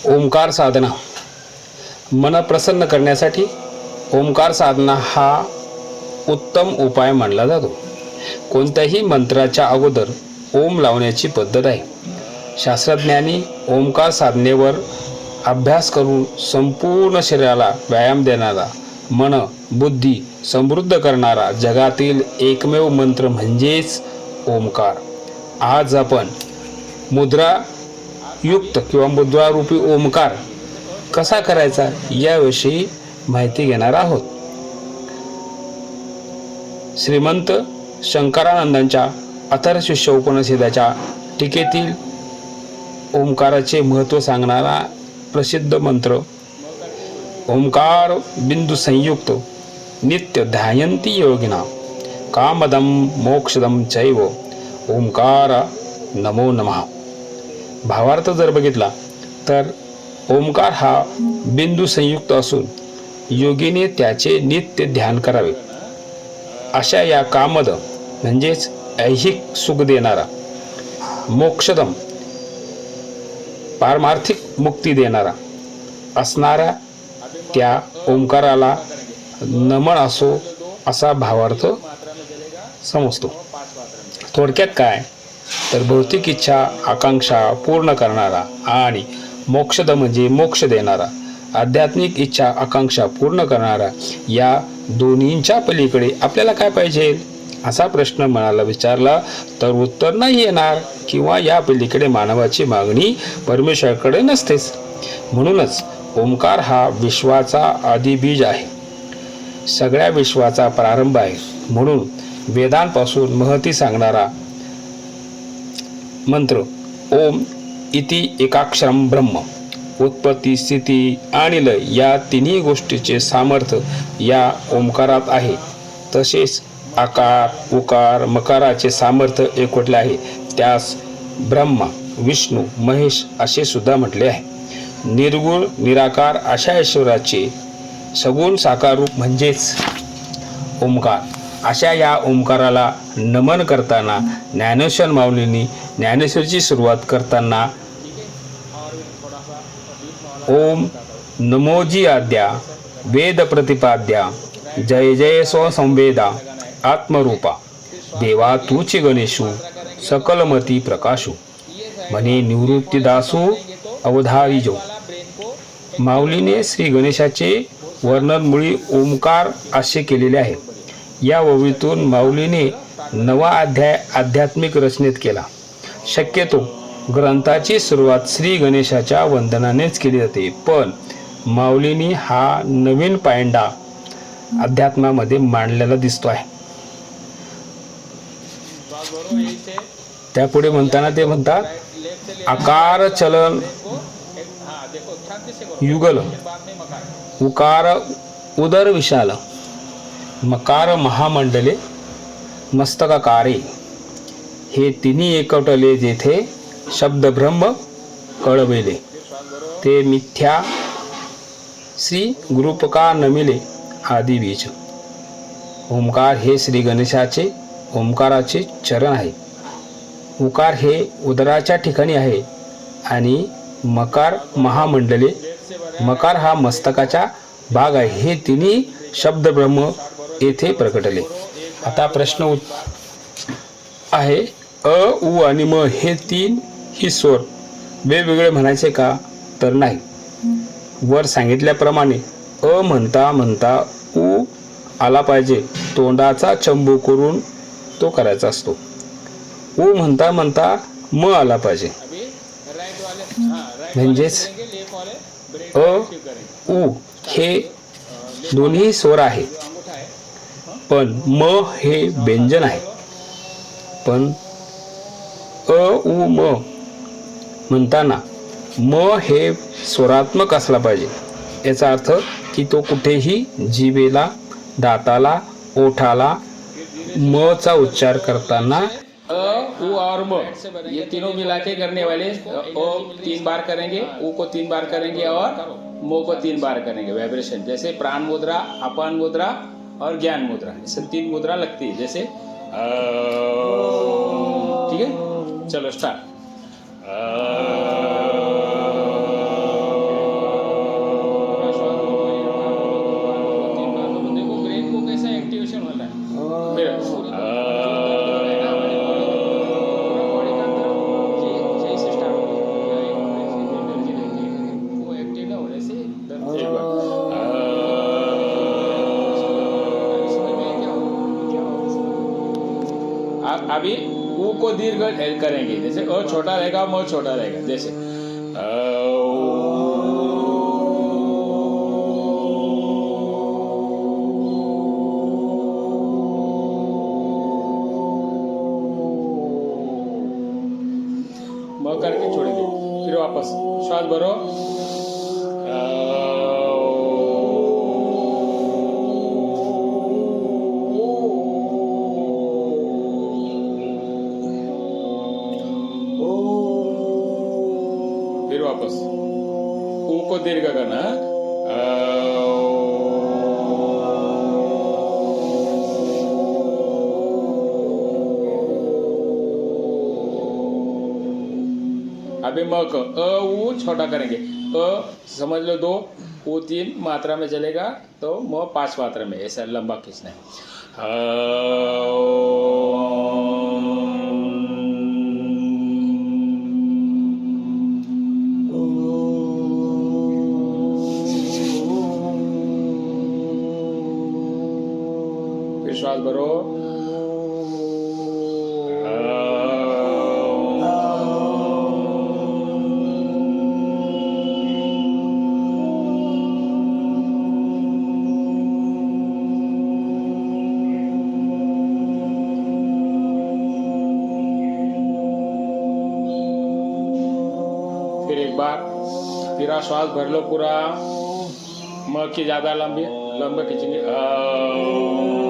ओंकार साधना. मन प्रसन्न करण्यासाठी ओंकार साधना हा उत्तम उपाय मानला जातो. कोणत्याही मंत्राच्या अगोदर ओम लावण्याची पद्धत आहे. शास्त्रज्ञांनी ओंकार साधनेवर अभ्यास करून संपूर्ण शरीराला व्यायाम देणारा, मन बुद्धी समृद्ध करणारा जगातील एकमेव मंत्र म्हणजेच ओंकार. आज आपण मुद्रायुक्त किंवा मुद्रारूपी ओंकार कसा करायचा याविषयी माहिती घेणार आहोत. श्रीमंत शंकरानंदांच्या अथर्वशीर्ष उपनिषदाच्या टीकेतील ओंकाराचे महत्त्व सांगणारा प्रसिद्ध मंत्र ओंकार बिंदू संयुक्त नित्य ध्यायंती योगिना कामदम मोक्षदम चैव ओंकार नमो नमः. भावार्थ जर बघितला तर ओंकार हा बिंदू संयुक्त असून योगीने त्याचे नित्य ध्यान करावे. अशा या कामद म्हणजेच ऐहिक सुख देणारा, मोक्षदम पारमार्थिक मुक्ती देणारा असणाऱ्या त्या ओंकाराला नमन असो असा भावार्थ समजतो. थोडक्यात काय तर भौतिक इच्छा आकांक्षा पूर्ण करणारा आणि मोक्षद म्हणजे मोक्ष देणारा, आध्यात्मिक इच्छा आकांक्षा पूर्ण करणारा, या दोन्हींच्या पलीकडे आपल्याला काय पाहिजे असा प्रश्न मनाला विचारला तर उत्तर नाही येणार किंवा या पलीकडे मानवाची मागणी परमेश्वराकडे नसतेच. म्हणूनच ओंकार हा विश्वाचा आदिबीज आहे, सगळ्या विश्वाचा प्रारंभ आहे. म्हणून वेदांपासून महती सांगणारा मंत्र ओम इति एकाक्षरम ब्रह्म, उत्पत्ती स्थिती आणि लय या तिन्ही गोष्टीचे सामर्थ्य या ओंकारात आहे. तसेच आकार उकार मकाराचे सामर्थ्य एकवटले आहे. त्यास ब्रह्मा विष्णू महेश असे सुद्धा म्हटले आहे. निर्गुण निराकार अशा ईश्वराचे सगुण साकार रूप म्हणजेच ओंकार. अशा या ओंकाराला नमन करताना ज्ञानेश्वर माऊलींनी ज्ञानेश्वरीची सुरुवात करताना ओम नमोजी आद्या वेद प्रतिपाद्या जय जय स्वसंवेदा आत्मरूपा देवा तूची गणेशू सकलमती प्रकाशू म्हणे निवृत्तीदासू अवधारिजो. माऊलीने श्री गणेशाचे वर्णन मुळी ओंकार असे केलेले आहे. या ओवीतून माऊलीने नवा अध्याय आध्यात्मिक रचनेत केला. शक्यतो ग्रंथाची सुरुवात श्री गणेशाच्या वंदनानेच केली जाते, पण माऊलींनी हा नवीन पायंडा अध्यात्मामध्ये मांडलेला दिसतो आहे. त्यापुढे म्हणताना ते म्हणतात आकार चलन युगल उकार उदर विशाल मकार महामंडले मस्तकाकारे. हे तिन्ही एकवटले जेथे शब्द ब्रह्म कळविले ते मिथ्या श्री गुरुपका नमिले आदी बीज. ओंकार हे श्री गणेशाचे ओंकाराचे चरण आहे. उकार हे उदराच्या ठिकाणी आहे आणि मकार महामंडले मकार हा मस्तकाचा भाग आहे. हे तिन्ही शब्द ब्रह्म येथे प्रकटले. आता प्रश्न आहे अ उ आणि म हे तीन ही स्वर वेगवेगळे म्हणायचे का तर नाही. वर सांगितल्याप्रमाणे अ म्हणता म्हणता उ आला पाहिजे. तोंडाचा चंबू करून तो करायचा असतो. उ म्हणता म्हणता म आला पाहिजे. म्हणजेच अ उ हे दोन्ही स्वर आहे, पण म हे व्यंजन आहे. पण अ उ म म्हणताना म हे स्वरात्मक असला पाहिजे. याचा अर्थ की तो कुठेही जिभेला दाताला ओठाला म चा उच्चार करताना अ उ और म ये तीनों मिला के करने वाले ओ 3 बार करेंगे, उ को 3 बार करेंगे और मो को 3 बार करेंगे. वाइब्रेशन जैसे प्राण मुद्रा, अपान मुद्रा और ज्ञान मुद्रा, इससे 3 मुद्रा लगती है. जैसे ठीक है, चलो स्टार्ट. अभी ऊ को दीर्घ करेंगे, जैसे अ छोटा रहेगा, म छोटा रहेगा, जैसे म करके छोड़ेंगे, फिर वापस श्वास भरो। फिर वापस ऊ को दीर्घ करना। अभी म को अ ऊ छोटा करेंगे, अ समझ लो 2, ऊ 3 मात्रा में चलेगा, तो म 5 मात्रा में, ऐसा लंबा खींचना है। फिर श्वास भरो। फिर एक बार फिर श्वास भर लो पूरा, म की ज्यादा लंबी खींचेंगे।